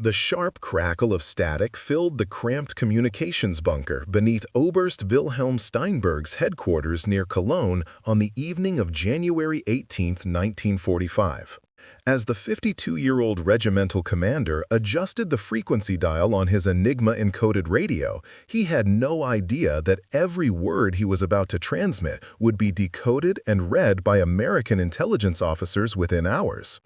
The sharp crackle of static filled the cramped communications bunker beneath Oberst Wilhelm Steinberg's headquarters near Cologne on the evening of January 18, 1945. As the 52-year-old regimental commander adjusted the frequency dial on his Enigma-encoded radio, he had no idea that every word he was about to transmit would be decoded and read by American intelligence officers within hours.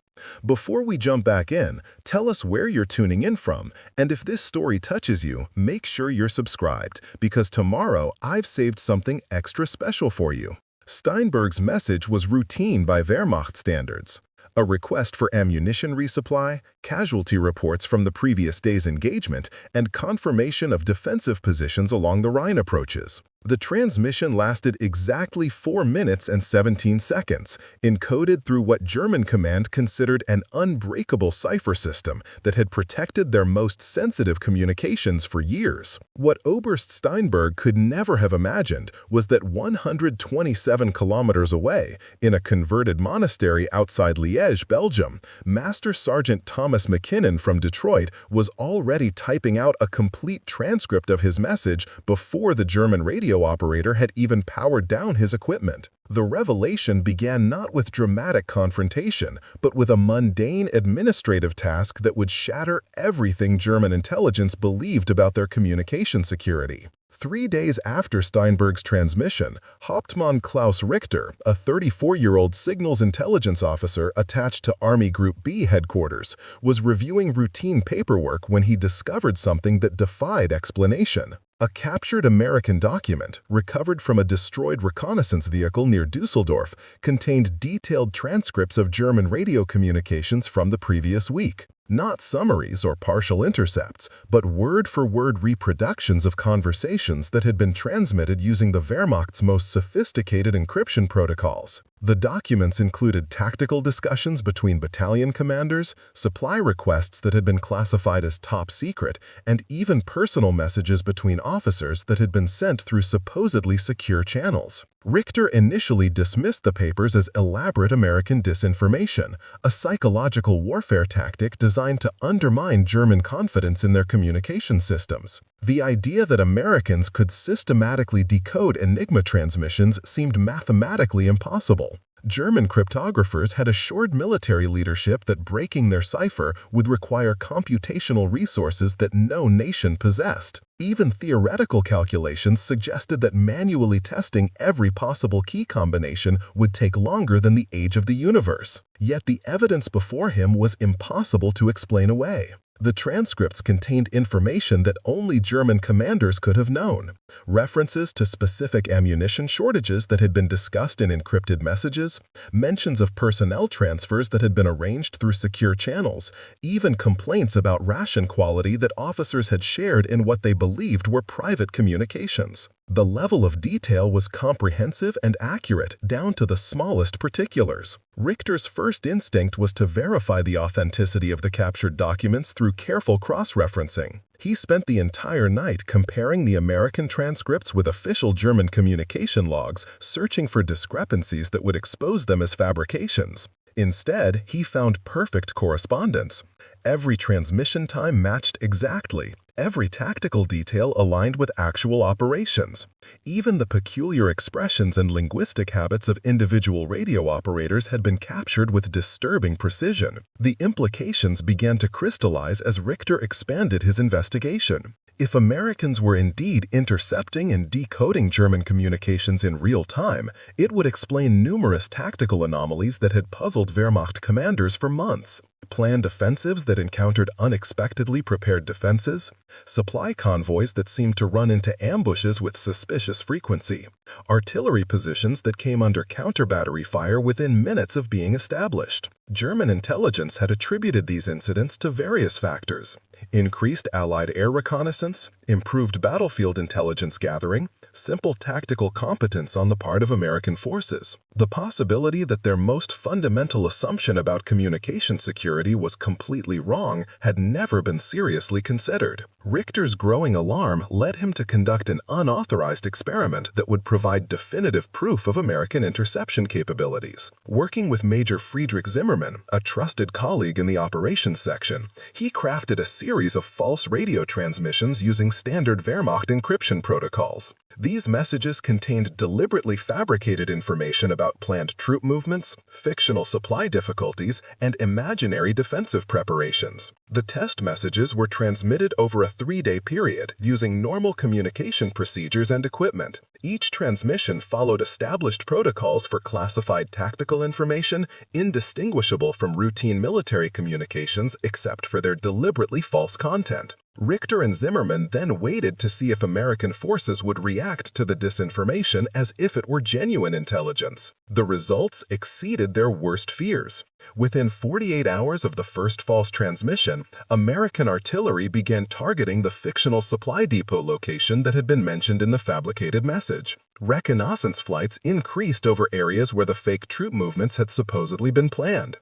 Before we jump back in, tell us where you're tuning in from, and if this story touches you, make sure you're subscribed, because tomorrow I've saved something extra special for you. Steinberg's message was routine by Wehrmacht standards. A request for ammunition resupply, casualty reports from the previous day's engagement, and confirmation of defensive positions along the Rhine approaches. The transmission lasted exactly 4 minutes and 17 seconds, encoded through what German command considered an unbreakable cipher system that had protected their most sensitive communications for years. What Oberst Steinberg could never have imagined was that 127 kilometers away, in a converted monastery outside Liège, Belgium, Master Sergeant Thomas McKinnon from Detroit was already typing out a complete transcript of his message before the German radio operator had even powered down his equipment. The revelation began not with dramatic confrontation, but with a mundane administrative task that would shatter everything German intelligence believed about their communication security. 3 days after Steinberg's transmission, Hauptmann Klaus Richter, a 34-year-old signals intelligence officer attached to Army Group B headquarters, was reviewing routine paperwork when he discovered something that defied explanation. A captured American document, recovered from a destroyed reconnaissance vehicle near Düsseldorf, contained detailed transcripts of German radio communications from the previous week. Not summaries or partial intercepts, but word-for-word reproductions of conversations that had been transmitted using the Wehrmacht's most sophisticated encryption protocols. The documents included tactical discussions between battalion commanders, supply requests that had been classified as top secret, and even personal messages between officers that had been sent through supposedly secure channels. Richter initially dismissed the papers as elaborate American disinformation, a psychological warfare tactic designed to undermine German confidence in their communication systems. The idea that Americans could systematically decode Enigma transmissions seemed mathematically impossible. German cryptographers had assured military leadership that breaking their cipher would require computational resources that no nation possessed. Even theoretical calculations suggested that manually testing every possible key combination would take longer than the age of the universe. Yet the evidence before him was impossible to explain away. The transcripts contained information that only German commanders could have known. References to specific ammunition shortages that had been discussed in encrypted messages, mentions of personnel transfers that had been arranged through secure channels, even complaints about ration quality that officers had shared in what they believed were private communications. The level of detail was comprehensive and accurate down to the smallest particulars. Richter's first instinct was to verify the authenticity of the captured documents through careful cross-referencing. He spent the entire night comparing the American transcripts with official German communication logs, searching for discrepancies that would expose them as fabrications. Instead, he found perfect correspondence. Every transmission time matched exactly. Every tactical detail aligned with actual operations. Even the peculiar expressions and linguistic habits of individual radio operators had been captured with disturbing precision. The implications began to crystallize as Richter expanded his investigation. If Americans were indeed intercepting and decoding German communications in real time, it would explain numerous tactical anomalies that had puzzled Wehrmacht commanders for months. Planned offensives that encountered unexpectedly prepared defenses, supply convoys that seemed to run into ambushes with suspicious frequency, artillery positions that came under counter-battery fire within minutes of being established. German intelligence had attributed these incidents to various factors: increased Allied air reconnaissance, improved battlefield intelligence gathering, simple tactical competence on the part of American forces. The possibility that their most fundamental assumption about communication security was completely wrong had never been seriously considered. Richter's growing alarm led him to conduct an unauthorized experiment that would provide definitive proof of American interception capabilities. Working with Major Friedrich Zimmermann, a trusted colleague in the operations section, he crafted a series of false radio transmissions using standard Wehrmacht encryption protocols. These messages contained deliberately fabricated information about planned troop movements, fictional supply difficulties, and imaginary defensive preparations. The test messages were transmitted over a 3-day period using normal communication procedures and equipment. Each transmission followed established protocols for classified tactical information, indistinguishable from routine military communications except for their deliberately false content. Richter and Zimmermann then waited to see if American forces would react to the disinformation as if it were genuine intelligence. The results exceeded their worst fears. Within 48 hours of the first false transmission, American artillery began targeting the fictional supply depot location that had been mentioned in the fabricated message. Reconnaissance flights increased over areas where the fake troop movements had supposedly been planned.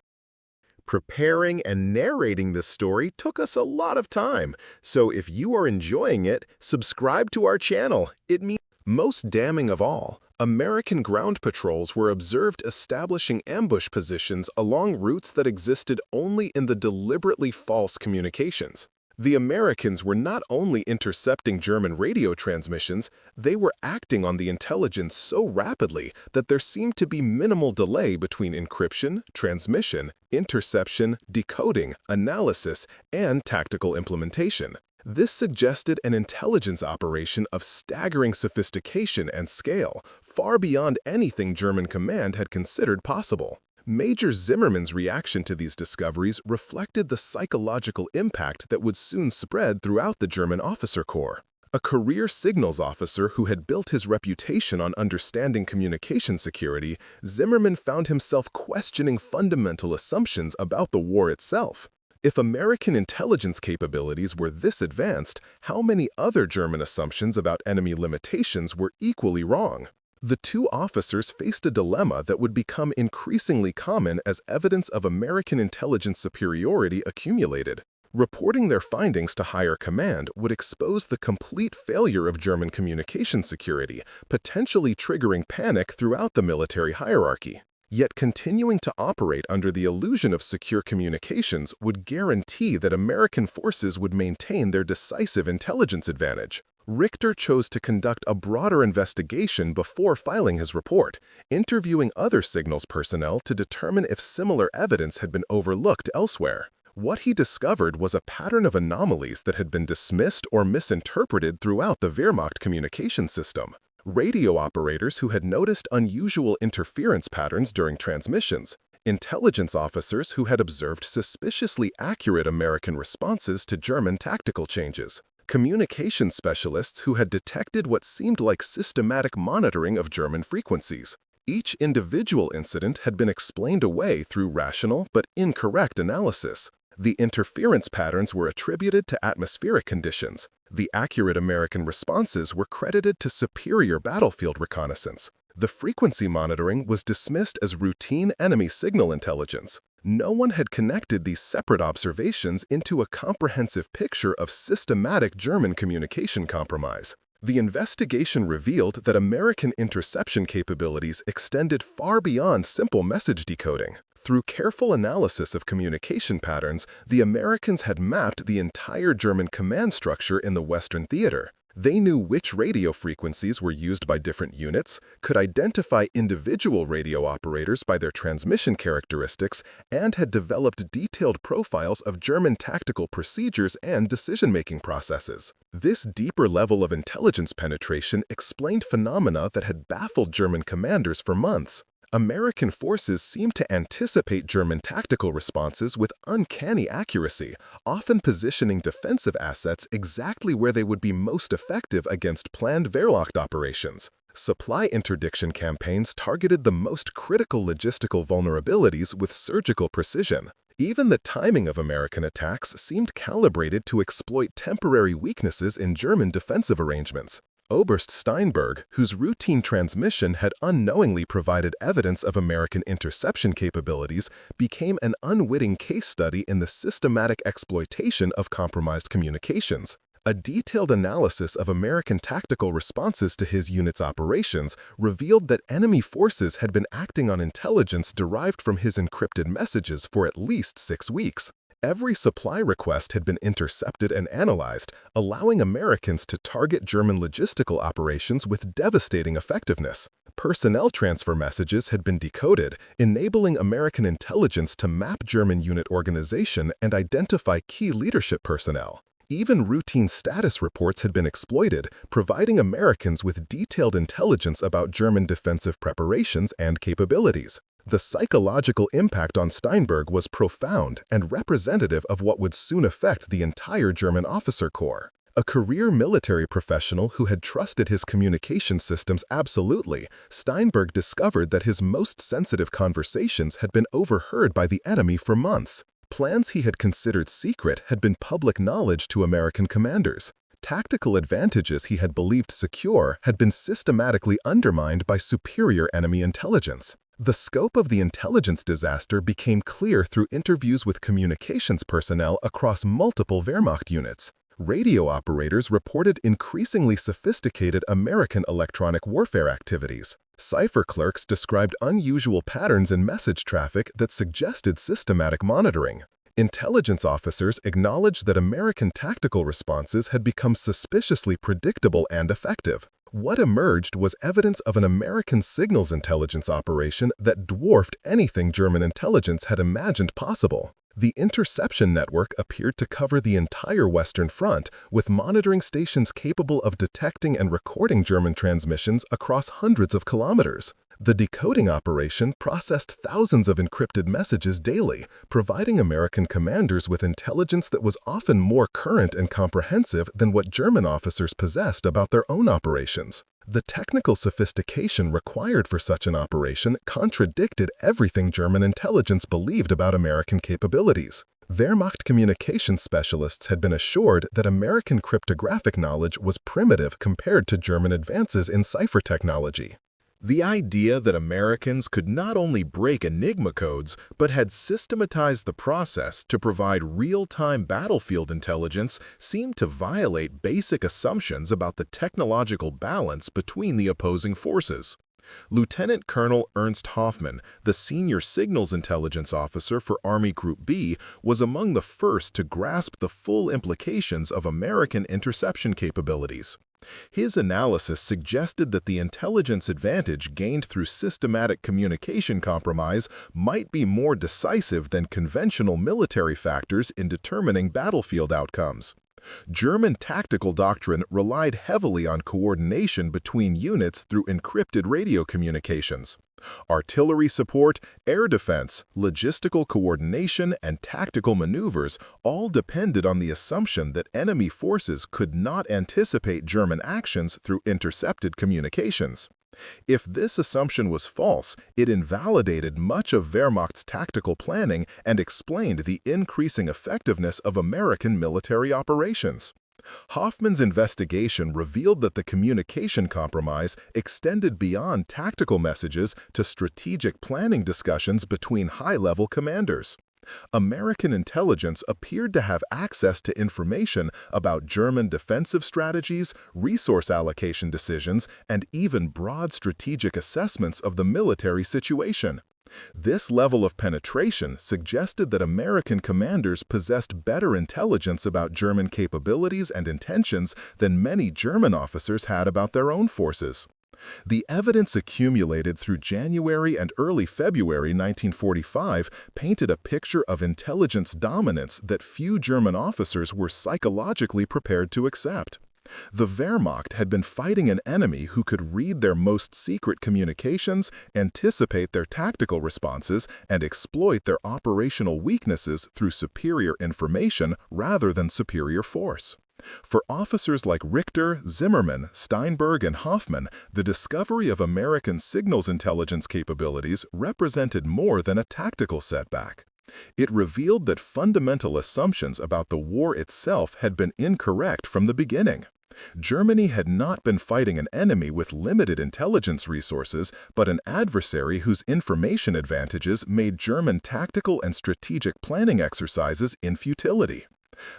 Preparing and narrating this story took us a lot of time, so if you are enjoying it, subscribe to our channel. It means most damning of all, American ground patrols were observed establishing ambush positions along routes that existed only in the deliberately false communications. The Americans were not only intercepting German radio transmissions, they were acting on the intelligence so rapidly that there seemed to be minimal delay between encryption, transmission, interception, decoding, analysis, and tactical implementation. This suggested an intelligence operation of staggering sophistication and scale, far beyond anything German command had considered possible. Major Zimmermann's reaction to these discoveries reflected the psychological impact that would soon spread throughout the German officer corps. A career signals officer who had built his reputation on understanding communication security, Zimmermann found himself questioning fundamental assumptions about the war itself. If American intelligence capabilities were this advanced, how many other German assumptions about enemy limitations were equally wrong? The two officers faced a dilemma that would become increasingly common as evidence of American intelligence superiority accumulated. Reporting their findings to higher command would expose the complete failure of German communication security, potentially triggering panic throughout the military hierarchy. Yet continuing to operate under the illusion of secure communications would guarantee that American forces would maintain their decisive intelligence advantage. Richter chose to conduct a broader investigation before filing his report, interviewing other signals personnel to determine if similar evidence had been overlooked elsewhere. What he discovered was a pattern of anomalies that had been dismissed or misinterpreted throughout the Wehrmacht communication system. Radio operators who had noticed unusual interference patterns during transmissions, intelligence officers who had observed suspiciously accurate American responses to German tactical changes, communication specialists who had detected what seemed like systematic monitoring of German frequencies. Each individual incident had been explained away through rational but incorrect analysis. The interference patterns were attributed to atmospheric conditions. The accurate American responses were credited to superior battlefield reconnaissance. The frequency monitoring was dismissed as routine enemy signal intelligence. No one had connected these separate observations into a comprehensive picture of systematic German communication compromise. The investigation revealed that American interception capabilities extended far beyond simple message decoding. Through careful analysis of communication patterns, the Americans had mapped the entire German command structure in the Western Theater. They knew which radio frequencies were used by different units, could identify individual radio operators by their transmission characteristics, and had developed detailed profiles of German tactical procedures and decision-making processes. This deeper level of intelligence penetration explained phenomena that had baffled German commanders for months. American forces seemed to anticipate German tactical responses with uncanny accuracy, often positioning defensive assets exactly where they would be most effective against planned Wehrmacht operations. Supply interdiction campaigns targeted the most critical logistical vulnerabilities with surgical precision. Even the timing of American attacks seemed calibrated to exploit temporary weaknesses in German defensive arrangements. Oberst Steinberg, whose routine transmission had unknowingly provided evidence of American interception capabilities, became an unwitting case study in the systematic exploitation of compromised communications. A detailed analysis of American tactical responses to his unit's operations revealed that enemy forces had been acting on intelligence derived from his encrypted messages for at least 6 weeks. Every supply request had been intercepted and analyzed, allowing Americans to target German logistical operations with devastating effectiveness. Personnel transfer messages had been decoded, enabling American intelligence to map German unit organization and identify key leadership personnel. Even routine status reports had been exploited, providing Americans with detailed intelligence about German defensive preparations and capabilities. The psychological impact on Steinberg was profound and representative of what would soon affect the entire German officer corps. A career military professional who had trusted his communication systems absolutely, Steinberg discovered that his most sensitive conversations had been overheard by the enemy for months. Plans he had considered secret had been public knowledge to American commanders. Tactical advantages he had believed secure had been systematically undermined by superior enemy intelligence. The scope of the intelligence disaster became clear through interviews with communications personnel across multiple Wehrmacht units. Radio operators reported increasingly sophisticated American electronic warfare activities. Cipher clerks described unusual patterns in message traffic that suggested systematic monitoring. Intelligence officers acknowledged that American tactical responses had become suspiciously predictable and effective. What emerged was evidence of an American signals intelligence operation that dwarfed anything German intelligence had imagined possible. The interception network appeared to cover the entire Western Front, with monitoring stations capable of detecting and recording German transmissions across hundreds of kilometers. The decoding operation processed thousands of encrypted messages daily, providing American commanders with intelligence that was often more current and comprehensive than what German officers possessed about their own operations. The technical sophistication required for such an operation contradicted everything German intelligence believed about American capabilities. Wehrmacht communications specialists had been assured that American cryptographic knowledge was primitive compared to German advances in cipher technology. The idea that Americans could not only break Enigma codes, but had systematized the process to provide real-time battlefield intelligence seemed to violate basic assumptions about the technological balance between the opposing forces. Lieutenant Colonel Ernst Hoffmann, the senior signals intelligence officer for Army Group B, was among the first to grasp the full implications of American interception capabilities. His analysis suggested that the intelligence advantage gained through systematic communication compromise might be more decisive than conventional military factors in determining battlefield outcomes. German tactical doctrine relied heavily on coordination between units through encrypted radio communications. Artillery support, air defense, logistical coordination, and tactical maneuvers all depended on the assumption that enemy forces could not anticipate German actions through intercepted communications. If this assumption was false, it invalidated much of Wehrmacht's tactical planning and explained the increasing effectiveness of American military operations. Hoffmann's investigation revealed that the communication compromise extended beyond tactical messages to strategic planning discussions between high-level commanders. American intelligence appeared to have access to information about German defensive strategies, resource allocation decisions, and even broad strategic assessments of the military situation. This level of penetration suggested that American commanders possessed better intelligence about German capabilities and intentions than many German officers had about their own forces. The evidence accumulated through January and early February 1945 painted a picture of intelligence dominance that few German officers were psychologically prepared to accept. The Wehrmacht had been fighting an enemy who could read their most secret communications, anticipate their tactical responses, and exploit their operational weaknesses through superior information rather than superior force. For officers like Richter, Zimmermann, Steinberg, and Hoffmann, the discovery of American signals intelligence capabilities represented more than a tactical setback. It revealed that fundamental assumptions about the war itself had been incorrect from the beginning. Germany had not been fighting an enemy with limited intelligence resources, but an adversary whose information advantages made German tactical and strategic planning exercises in futility.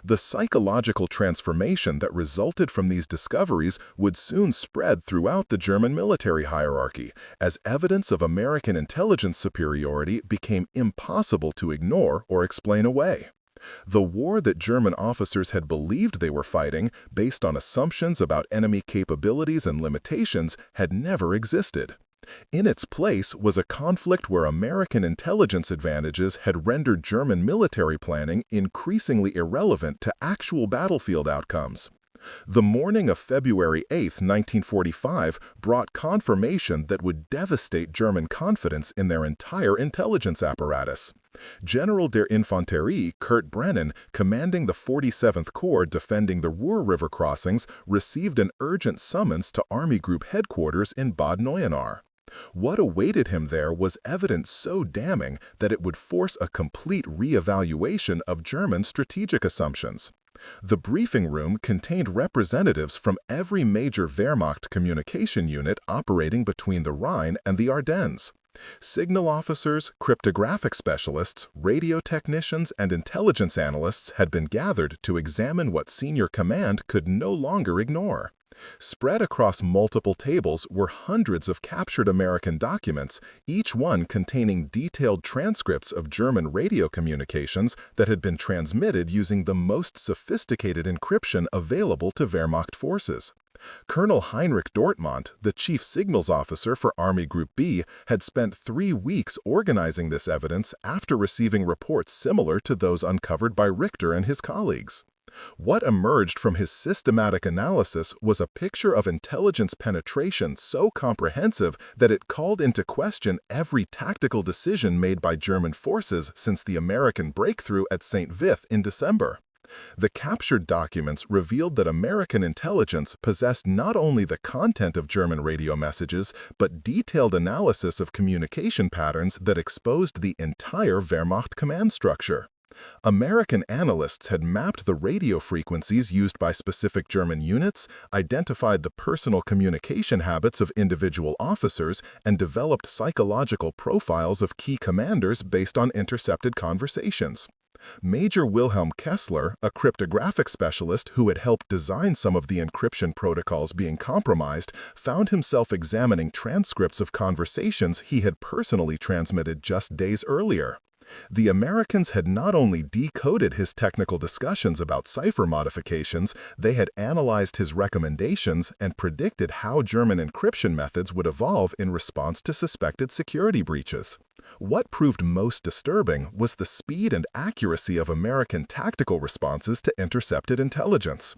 The psychological transformation that resulted from these discoveries would soon spread throughout the German military hierarchy, as evidence of American intelligence superiority became impossible to ignore or explain away. The war that German officers had believed they were fighting, based on assumptions about enemy capabilities and limitations, had never existed. In its place was a conflict where American intelligence advantages had rendered German military planning increasingly irrelevant to actual battlefield outcomes. The morning of February 8, 1945, brought confirmation that would devastate German confidence in their entire intelligence apparatus. General der Infanterie Kurt Brennan, commanding the 47th Corps defending the Ruhr River crossings, received an urgent summons to Army Group headquarters in Bad Neuenahr. What awaited him there was evidence so damning that it would force a complete re-evaluation of German strategic assumptions. The briefing room contained representatives from every major Wehrmacht communication unit operating between the Rhine and the Ardennes. Signal officers, cryptographic specialists, radio technicians, and intelligence analysts had been gathered to examine what senior command could no longer ignore. Spread across multiple tables were hundreds of captured American documents, each one containing detailed transcripts of German radio communications that had been transmitted using the most sophisticated encryption available to Wehrmacht forces. Colonel Heinrich Dortmund, the chief signals officer for Army Group B, had spent 3 weeks organizing this evidence after receiving reports similar to those uncovered by Richter and his colleagues. What emerged from his systematic analysis was a picture of intelligence penetration so comprehensive that it called into question every tactical decision made by German forces since the American breakthrough at St. Vith in December. The captured documents revealed that American intelligence possessed not only the content of German radio messages, but detailed analysis of communication patterns that exposed the entire Wehrmacht command structure. American analysts had mapped the radio frequencies used by specific German units, identified the personal communication habits of individual officers, and developed psychological profiles of key commanders based on intercepted conversations. Major Wilhelm Kessler, a cryptographic specialist who had helped design some of the encryption protocols being compromised, found himself examining transcripts of conversations he had personally transmitted just days earlier. The Americans had not only decoded his technical discussions about cipher modifications, they had analyzed his recommendations and predicted how German encryption methods would evolve in response to suspected security breaches. What proved most disturbing was the speed and accuracy of American tactical responses to intercepted intelligence.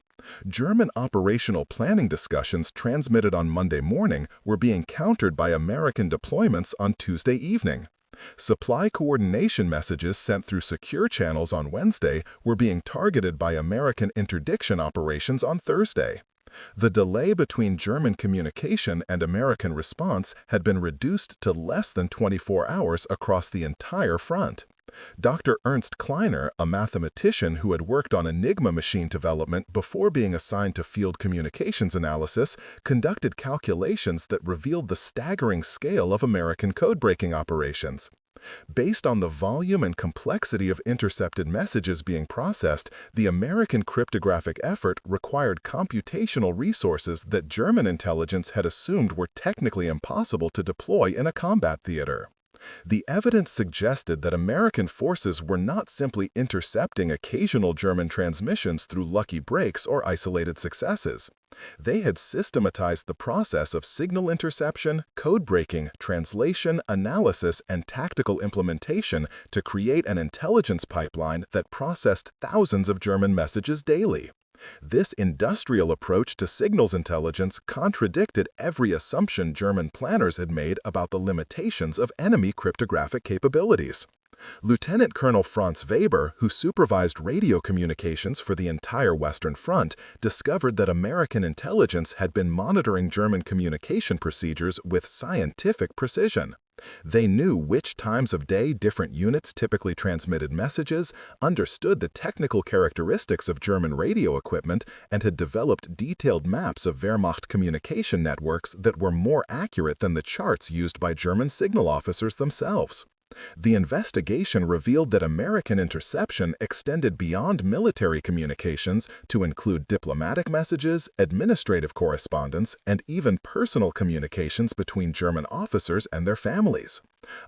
German operational planning discussions transmitted on Monday morning were being countered by American deployments on Tuesday evening. Supply coordination messages sent through secure channels on Wednesday were being targeted by American interdiction operations on Thursday. The delay between German communication and American response had been reduced to less than 24 hours across the entire front. Dr. Ernst Kleiner, a mathematician who had worked on Enigma machine development before being assigned to field communications analysis, conducted calculations that revealed the staggering scale of American code-breaking operations. Based on the volume and complexity of intercepted messages being processed, the American cryptographic effort required computational resources that German intelligence had assumed were technically impossible to deploy in a combat theater. The evidence suggested that American forces were not simply intercepting occasional German transmissions through lucky breaks or isolated successes. They had systematized the process of signal interception, code breaking, translation, analysis, and tactical implementation to create an intelligence pipeline that processed thousands of German messages daily. This industrial approach to signals intelligence contradicted every assumption German planners had made about the limitations of enemy cryptographic capabilities. Lieutenant Colonel Franz Weber, who supervised radio communications for the entire Western Front, discovered that American intelligence had been monitoring German communication procedures with scientific precision. They knew which times of day different units typically transmitted messages, understood the technical characteristics of German radio equipment, and had developed detailed maps of Wehrmacht communication networks that were more accurate than the charts used by German signal officers themselves. The investigation revealed that American interception extended beyond military communications to include diplomatic messages, administrative correspondence, and even personal communications between German officers and their families.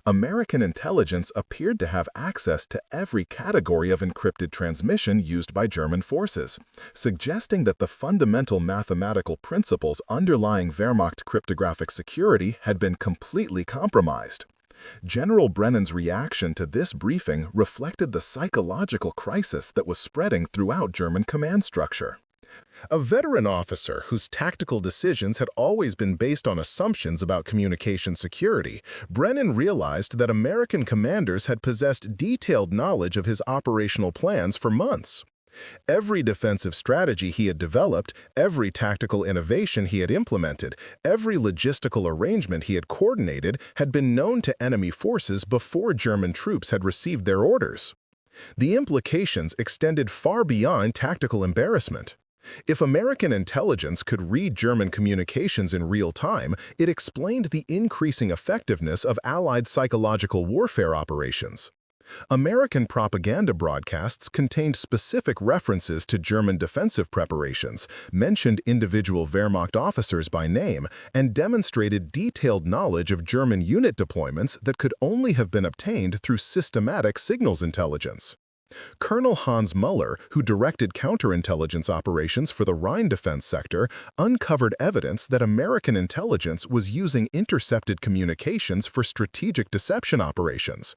American intelligence appeared to have access to every category of encrypted transmission used by German forces, suggesting that the fundamental mathematical principles underlying Wehrmacht cryptographic security had been completely compromised. General Brennan's reaction to this briefing reflected the psychological crisis that was spreading throughout German command structure. A veteran officer whose tactical decisions had always been based on assumptions about communication security, Brennan realized that American commanders had possessed detailed knowledge of his operational plans for months. Every defensive strategy he had developed, every tactical innovation he had implemented, every logistical arrangement he had coordinated had been known to enemy forces before German troops had received their orders. The implications extended far beyond tactical embarrassment. If American intelligence could read German communications in real time, it explained the increasing effectiveness of Allied psychological warfare operations. American propaganda broadcasts contained specific references to German defensive preparations, mentioned individual Wehrmacht officers by name, and demonstrated detailed knowledge of German unit deployments that could only have been obtained through systematic signals intelligence. Colonel Hans Muller, who directed counterintelligence operations for the Rhine defense sector, uncovered evidence that American intelligence was using intercepted communications for strategic deception operations.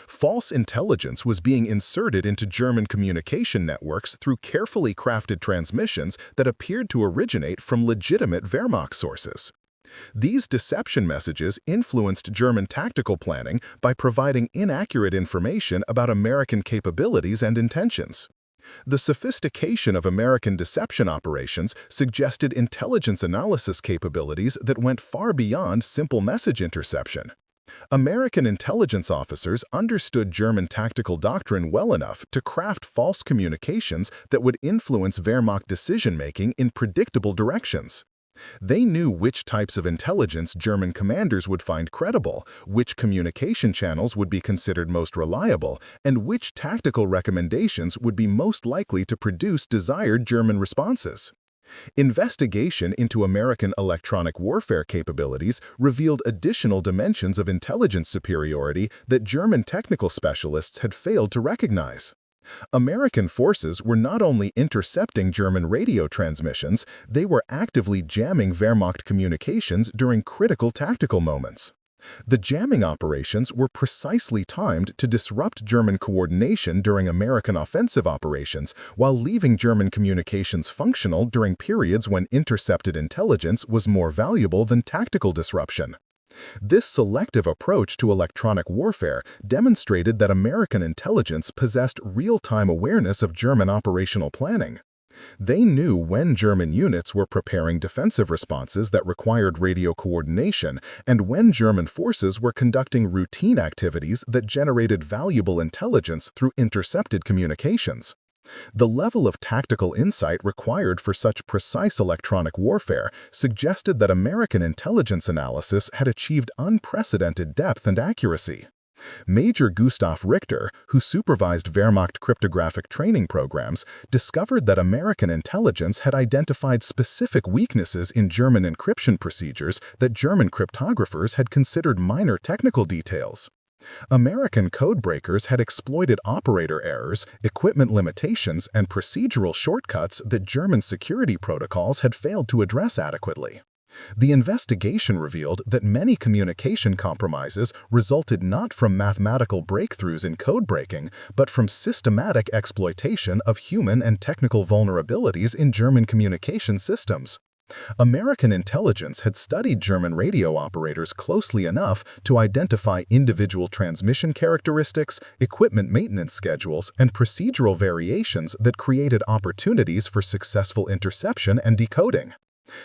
False intelligence was being inserted into German communication networks through carefully crafted transmissions that appeared to originate from legitimate Wehrmacht sources. These deception messages influenced German tactical planning by providing inaccurate information about American capabilities and intentions. The sophistication of American deception operations suggested intelligence analysis capabilities that went far beyond simple message interception. American intelligence officers understood German tactical doctrine well enough to craft false communications that would influence Wehrmacht decision-making in predictable directions. They knew which types of intelligence German commanders would find credible, which communication channels would be considered most reliable, and which tactical recommendations would be most likely to produce desired German responses. Investigation into American electronic warfare capabilities revealed additional dimensions of intelligence superiority that German technical specialists had failed to recognize. American forces were not only intercepting German radio transmissions, they were actively jamming Wehrmacht communications during critical tactical moments. The jamming operations were precisely timed to disrupt German coordination during American offensive operations while leaving German communications functional during periods when intercepted intelligence was more valuable than tactical disruption. This selective approach to electronic warfare demonstrated that American intelligence possessed real-time awareness of German operational planning. They knew when German units were preparing defensive responses that required radio coordination and when German forces were conducting routine activities that generated valuable intelligence through intercepted communications. The level of tactical insight required for such precise electronic warfare suggested that American intelligence analysis had achieved unprecedented depth and accuracy. Major Gustav Richter, who supervised Wehrmacht cryptographic training programs, discovered that American intelligence had identified specific weaknesses in German encryption procedures that German cryptographers had considered minor technical details. American codebreakers had exploited operator errors, equipment limitations, and procedural shortcuts that German security protocols had failed to address adequately. The investigation revealed that many communication compromises resulted not from mathematical breakthroughs in code breaking, but from systematic exploitation of human and technical vulnerabilities in German communication systems. American intelligence had studied German radio operators closely enough to identify individual transmission characteristics, equipment maintenance schedules, and procedural variations that created opportunities for successful interception and decoding.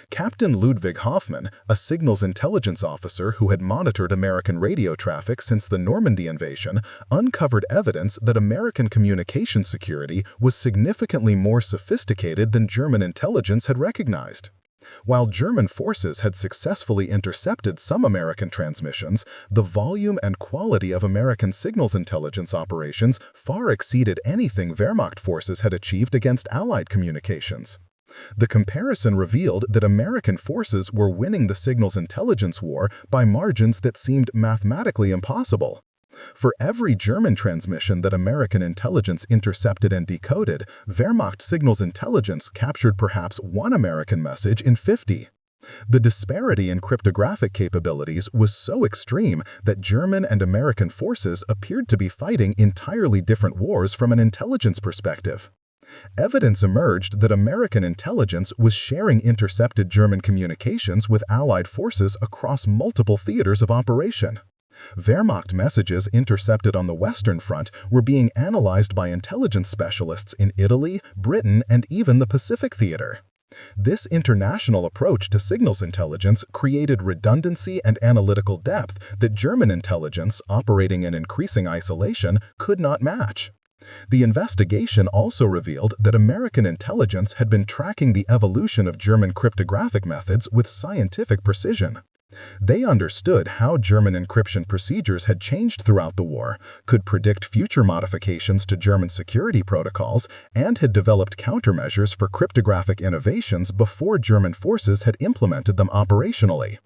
Captain Ludwig Hoffmann, a signals intelligence officer who had monitored American radio traffic since the Normandy invasion, uncovered evidence that American communication security was significantly more sophisticated than German intelligence had recognized. While German forces had successfully intercepted some American transmissions, the volume and quality of American signals intelligence operations far exceeded anything Wehrmacht forces had achieved against Allied communications. The comparison revealed that American forces were winning the signals intelligence war by margins that seemed mathematically impossible. For every German transmission that American intelligence intercepted and decoded, Wehrmacht signals intelligence captured perhaps one American message in 50. The disparity in cryptographic capabilities was so extreme that German and American forces appeared to be fighting entirely different wars from an intelligence perspective. Evidence emerged that American intelligence was sharing intercepted German communications with Allied forces across multiple theaters of operation. Wehrmacht messages intercepted on the Western Front were being analyzed by intelligence specialists in Italy, Britain, and even the Pacific Theater. This international approach to signals intelligence created redundancy and analytical depth that German intelligence, operating in increasing isolation, could not match. The investigation also revealed that American intelligence had been tracking the evolution of German cryptographic methods with scientific precision. They understood how German encryption procedures had changed throughout the war, could predict future modifications to German security protocols, and had developed countermeasures for cryptographic innovations before German forces had implemented them operationally.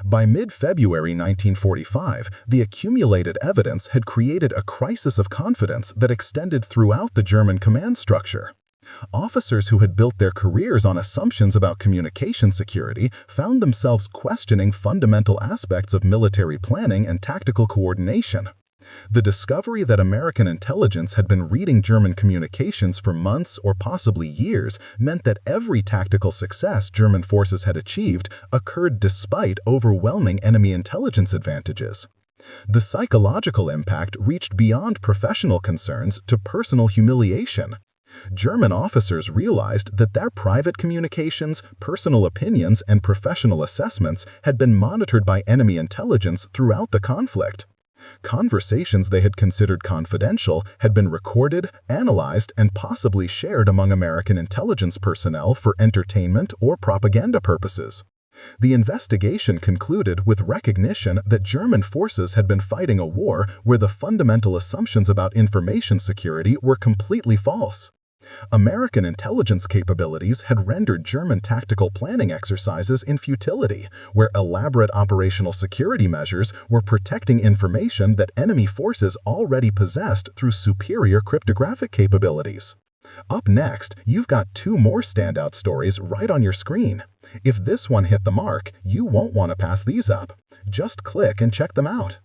By mid-February 1945, the accumulated evidence had created a crisis of confidence that extended throughout the German command structure. Officers who had built their careers on assumptions about communication security found themselves questioning fundamental aspects of military planning and tactical coordination. The discovery that American intelligence had been reading German communications for months or possibly years meant that every tactical success German forces had achieved occurred despite overwhelming enemy intelligence advantages. The psychological impact reached beyond professional concerns to personal humiliation. German officers realized that their private communications, personal opinions, and professional assessments had been monitored by enemy intelligence throughout the conflict. Conversations they had considered confidential had been recorded, analyzed, and possibly shared among American intelligence personnel for entertainment or propaganda purposes. The investigation concluded with recognition that German forces had been fighting a war where the fundamental assumptions about information security were completely false. American intelligence capabilities had rendered German tactical planning exercises in futility, where elaborate operational security measures were protecting information that enemy forces already possessed through superior cryptographic capabilities. Up next, you've got two more standout stories right on your screen. If this one hit the mark, you won't want to pass these up. Just click and check them out.